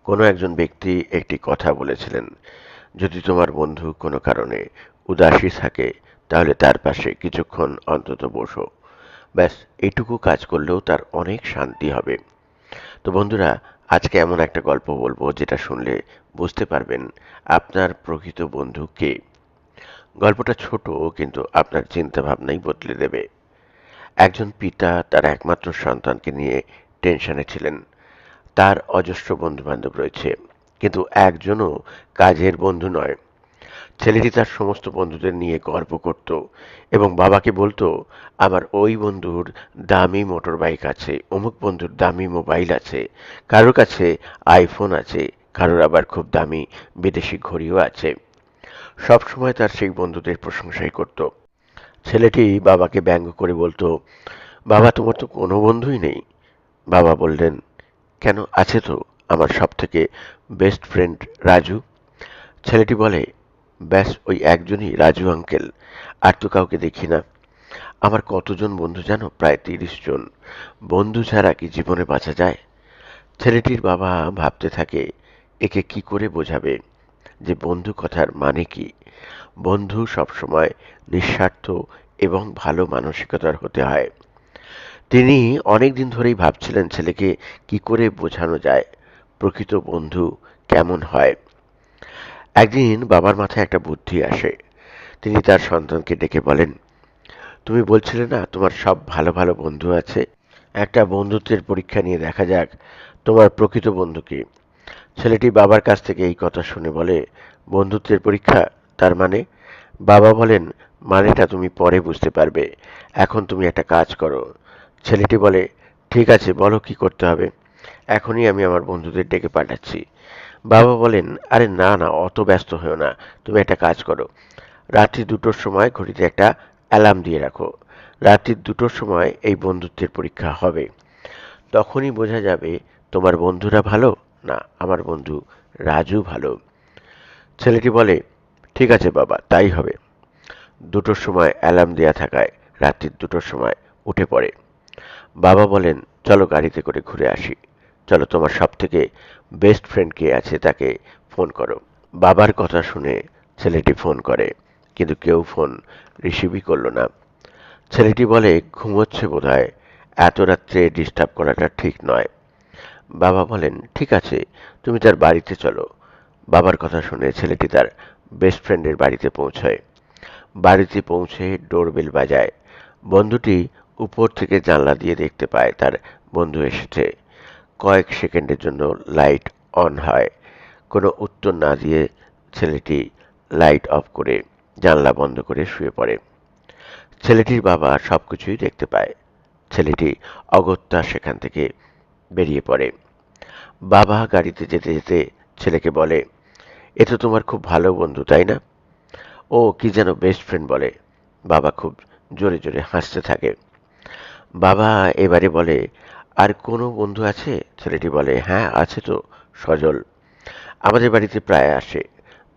কোনো একজন ব্যক্তি একটি কথা বলেছিলেন, যদি তোমার বন্ধু কোনো কারণে উদাসী থাকে তাহলে তার পাশে কিছুক্ষণ অন্তত বসো। ব্যাস, এইটুকু কাজ করলেও তার অনেক শান্তি হবে। তো বন্ধুরা, আজকে এমন একটা গল্প বলবো যেটা শুনলে বুঝতে পারবেন আপনার প্রকৃত বন্ধু কে। গল্পটা ছোট, কিন্তু আপনার চিন্তা ভাবনাই বদলে দেবে। একজন পিতা তার একমাত্র সন্তানকে নিয়ে টেনশনে ছিলেন। তার অজস্র বন্ধু-বান্ধব রয়েছে, কিন্তু একজনও কাজের বন্ধু নয়। ছেলেটি তার সমস্ত বন্ধুদের নিয়ে গর্ব করত এবং বাবাকে বলতো, আমার ওই বন্ধুর দামি মোটর বাইক আছে, অমুক বন্ধুর দামি মোবাইল আছে, কারোর কাছে আইফোন আছে, কারোর আবার খুব দামি বিদেশি ঘড়িও আছে। সব সময় তার সেই বন্ধুদের প্রশংসাই করত। ছেলেটি বাবাকে ব্যঙ্গ করে বলতো, বাবা তোমার তো কোনো বন্ধুই নেই। বাবা বললেন, কেন, আছে তো, আমার সব থেকে বেস্ট ফ্রেন্ড রাজু। ছেলেটি বলে, ব্যাস ওই একজনই রাজু আঙ্কেল, আর তো কাউকে দেখি না। আমার কতজন বন্ধু জানো? প্রায় 30 জন। বন্ধু ছাড়া কি জীবনে বাঁচা যায়? ছেলেটির বাবা ভাবতে থাকে, একে কি করে বোঝাবে যে বন্ধু কথার মানে কি। বন্ধু সবসময় নিঃস্বার্থ এবং ভালো মানসিকতার হতে হয়। তিনি অনেক দিন ধরেই ভাবছিলেন ছেলেকে কি করে বোঝানো যায় প্রকৃত বন্ধু কেমন হয়। একদিন বাবার মাথায় একটা বুদ্ধি আসে। তিনি তার সন্তানকে ডেকে বলেন, তুমি বলছিলে না তোমার সব ভালো ভালো বন্ধু আছে, একটা বন্ধুত্বের পরীক্ষা নিয়ে দেখা যাক তোমার প্রকৃত বন্ধু কি। ছেলেটি বাবার কাছ থেকে এই কথা শুনে বলে, বন্ধুত্বের পরীক্ষা, তার মানে? বাবা বলেন, মানেটা তুমি পরে বুঝতে পারবে, এখন তুমি একটা কাজ করো। ছেলেটি বলে, ঠিক আছে, বলো কি করতে হবে। এখনই আমি আমার বন্ধুদের ডেকে পাঠাচ্ছি। বাবা বলেন, আরে না না, অত ব্যস্ত হও না, তুমি একটা কাজ করো, রাত্রি 2টোর সময় ঘড়িতে একটা অ্যালার্ম দিয়ে রাখো। রাত্রি 2টোর সময় এই বন্ধুত্বের পরীক্ষা হবে, তখনই বোঝা যাবে তোমার বন্ধুরা ভালো না আমার বন্ধু রাজু ভালো। ছেলেটি বলে, ঠিক আছে বাবা, তাই হবে। 2টোর সময় অ্যালার্ম দেয়া থাকায় রাত্রি 2টোর সময় উঠে পড়ে। বাবা বলেন, চলো গাড়িতে করে ঘুরে আসি, চলো তোমার সব থেকে বেস্ট ফ্রেন্ড কে আছে তাকে ফোন করো। বাবার কথা শুনে ছেলেটি ফোন করে, কিন্তু কেউ ফোন রিসিভই করলো না। ছেলেটি বলে, ঘুমোচ্ছে বোধহয়, এত রাত্রে ডিস্টার্ব করাটা ঠিক নয়। বাবা বলেন, ঠিক আছে, তুমি তার বাড়িতে চলো। বাবার কথা শুনে ছেলেটি তার বেস্ট ফ্রেন্ডের বাড়িতে পৌঁছয়। বাড়িতে পৌঁছে ডোরবেল বাজায়। বন্ধুটি উপর থেকে জানলা দিয়ে দেখতে পায় তার বন্ধু এসেছে। কয়েক সেকেন্ডের জন্য লাইট অন হয়। কোনো উত্তর না দিয়ে ছেলেটি লাইট অফ করে জানলা বন্ধ করে শুয়ে পড়ে। ছেলেটির বাবা সবকিছুই দেখতে পায়। ছেলেটি অগত্যা সেখান থেকে বেরিয়ে পড়ে। বাবা গাড়িতে যেতে যেতে ছেলেকে বলে, এ তো তোমার খুব ভালো বন্ধু, তাই না? ও কি যেন বেস্ট ফ্রেন্ড বলে। বাবা খুব জোরে জোরে হাসতে থাকে। বাবা এবারে বলে, আর কোনো বন্ধু আছে? ছেলেটি বলে, হ্যাঁ আছে তো, সজল আমাদের বাড়িতে প্রায় আসে।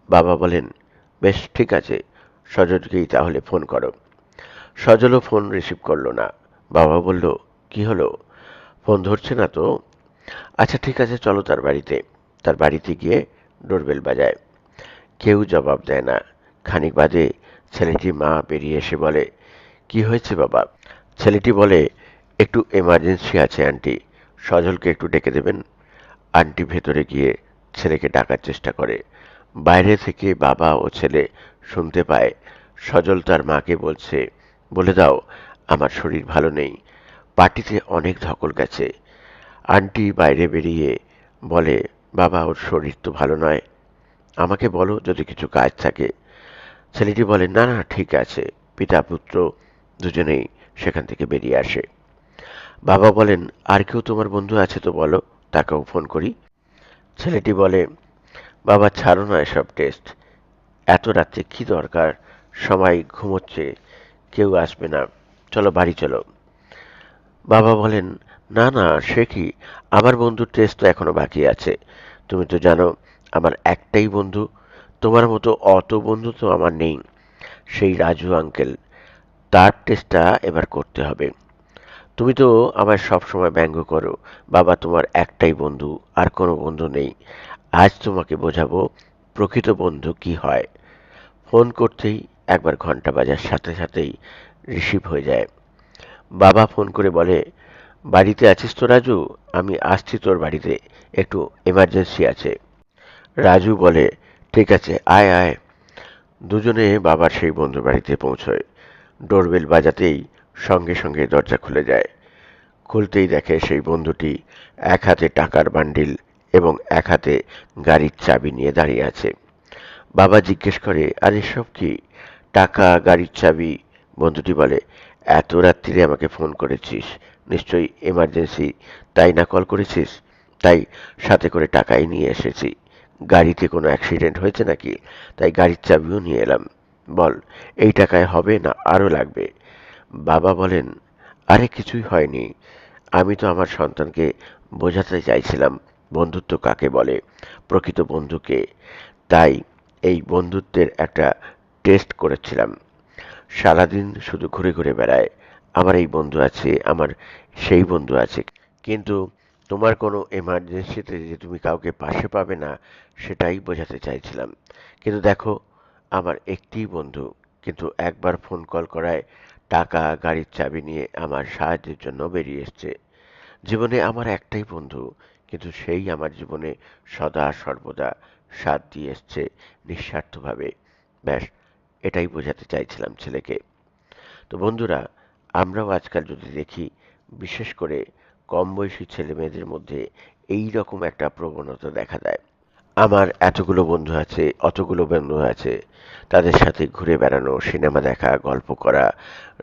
বাবা বলেন, বেশ ঠিক আছে, সজলকেই তাহলে ফোন করো। সজলও ফোন রিসিভ করলো না। বাবা বলল, কি হলো, ফোন ধরছে না তো? আচ্ছা ঠিক আছে, চলো তার বাড়িতে। তার বাড়িতে গিয়ে ডোরবেল বাজায়। কেউ জবাব দেয় না। খানিক বাদে ছেলেটির মা বেরিয়ে এসে বলে, কি হয়েছে বাবা? ছেলেটি বলে, একটু এমার্জেন্সি আছে আন্টি, সজলকে একটু ডেকে দেবেন। আন্টি ভেতরে গিয়ে ছেলেকে ডাকার চেষ্টা করে। বাইরে থেকে বাবা ও ছেলে শুনতে পায় সজল তার মাকে বলছে, বলে দাও আমার শরীর ভালো নেই, পার্টিতে অনেক ধকল গেছে। আন্টি বাইরে বেরিয়ে বলে, বাবা ওর শরীর তো ভালো নয়, আমাকে বলো যদি কিছু কাজ থাকে। ছেলেটি বলে, না না ঠিক আছে। পিতা পুত্র দুজনেই সেখান থেকে বেরিয়ে আসে। বাবা বলেন, আর কেউ তোমার বন্ধু আছে তো বলো, তাকেও ফোন করি। ছেলেটি বলে, বাবা ছাড়ো না এসব টেস্ট, এত রাত্রে কি দরকার, সবাই ঘুমোচ্ছে, কেউ আসবে না, চলো বাড়ি চলো। বাবা বলেন, না না সে কি, আমার বন্ধুর টেস্ট তো এখনো বাকি আছে। তুমি তো জানো আমার একটাই বন্ধু, তোমার মতো অত বন্ধু তো আমার নেই, সেই রাজু আঙ্কেল, তার টেস্টটা এবার করতে হবে। তুমি তো আমায় সবসময় ব্যঙ্গ করো, বাবা তোমার একটাই বন্ধু, আর কোনো বন্ধু নেই। আজ তোমাকে বোঝাবো প্রকৃত বন্ধু কি হয়। ফোন করতেই একবার ঘন্টা বাজার সাথে সাথেই রিসিভ হয়ে যায়। বাবা ফোন করে বলে, বাড়িতে আছিস তো রাজু? আমি আসছি তোর বাড়িতে, একটু এমার্জেন্সি আছে। রাজু বলে, ঠিক আছে, আয় আয়। দুজনে বাবার সেই বন্ধুর বাড়িতে পৌঁছয়। ডোরবেল বাজাতেই সঙ্গে সঙ্গে দরজা খুলে যায়। খুলতেই দেখে সেই বন্ধুটি এক হাতে টাকার বান্ডিল এবং এক হাতে গাড়ির চাবি নিয়ে দাঁড়িয়ে আছে। বাবা জিজ্ঞেস করে, আর এসব কি? টাকা, গাড়ির চাবি? বন্ধুটি বলে, এত রাত্রিরে আমাকে ফোন করেছিস, নিশ্চয়ই এমার্জেন্সি, তাই না কল করেছিস? তাই সাথে করে টাকাই নিয়ে এসেছি। গাড়িতে কোনো অ্যাক্সিডেন্ট হয়েছে নাকি? তাই গাড়ির চাবিও নিয়ে এলাম। বল, এই টাকায় হবে না আরো লাগবে? বাবা বলেন, আরে কিছুই হয়নি। আমি তো আমার সন্তানকে বোঝাতে চাইছিলাম বন্ধুত্ব কাকে বলে, প্রকৃত বন্ধুকে। তাই এই বন্ধুত্বের একটা টেস্ট করেছিলাম। সারাদিন শুধু ঘুরে ঘুরে বেড়ায়, আমার এই বন্ধু আছে, আমার সেই বন্ধু আছে, কিন্তু তোমার কোনো এমার্জেন্সিতে যে তুমি কাউকে পাশে পাবে না, সেটাই বোঝাতে চাইছিলাম। কিন্তু দেখো, আমার একটিই বন্ধু, কিন্তু একবার ফোন কল করায় টাকা, গাড়ির চাবি নিয়ে আমার সাহায্যের জন্য বেরিয়ে এসছে। জীবনে আমার একটাই বন্ধু, কিন্তু সেই আমার জীবনে সদা সর্বদা সাথ দিয়ে এসছে নিঃস্বার্থভাবে। ব্যাস, এটাই বোঝাতে চাইছিলাম ছেলেকে। তো বন্ধুরা, আমরাও আজকাল যদি দেখি, বিশেষ করে কম বয়সী ছেলে মেয়েদের মধ্যে এই রকম একটা প্রবণতা দেখা দেয়। আমার এতগুলো বন্ধু আছে, অতগুলো বন্ধু আছে, তাদের সাথে ঘুরে বেড়ানো, সিনেমা দেখা, গল্প করা,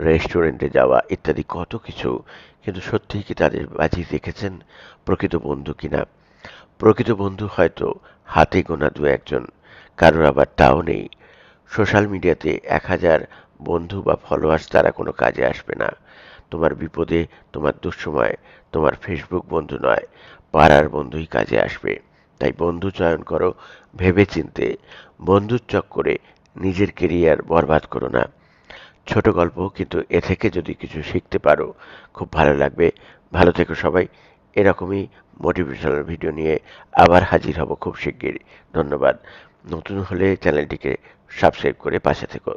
রেস্টুরেন্টে যাওয়া ইত্যাদি কত কিছু। কিন্তু সত্যিই কি তাদের বাজি দেখেছেন প্রকৃত বন্ধু কিনা? প্রকৃত বন্ধু হয়তো হাতে গোনা দু একজন, কারোর আবার তাও নেই। সোশ্যাল মিডিয়াতে ১,০০০ বন্ধু বা ফলোয়ার্স তারা কোনো কাজে আসবে না। তোমার বিপদে, তোমার দুঃসময়ে তোমার ফেসবুক বন্ধু নয়, পাড়ার বন্ধুই কাজে আসবে। তাই বন্ধু চয়ন করো ভেবেচিন্তে। বন্ধুর চক্করে নিজের কেরিয়ার বরবাদ করো না। ছোট গল্প, কিন্তু এ থেকে যদি কিছু শিখতে পারো, খুব ভালো লাগবে। ভালো থেকো সবাই। এরকমই মোটিভেশনাল ভিডিও নিয়ে আবার হাজির হব খুব শিগগিরই। ধন্যবাদ। নতুন হলে চ্যানেলটিকে সাবস্ক্রাইব করে পাশে থেকো।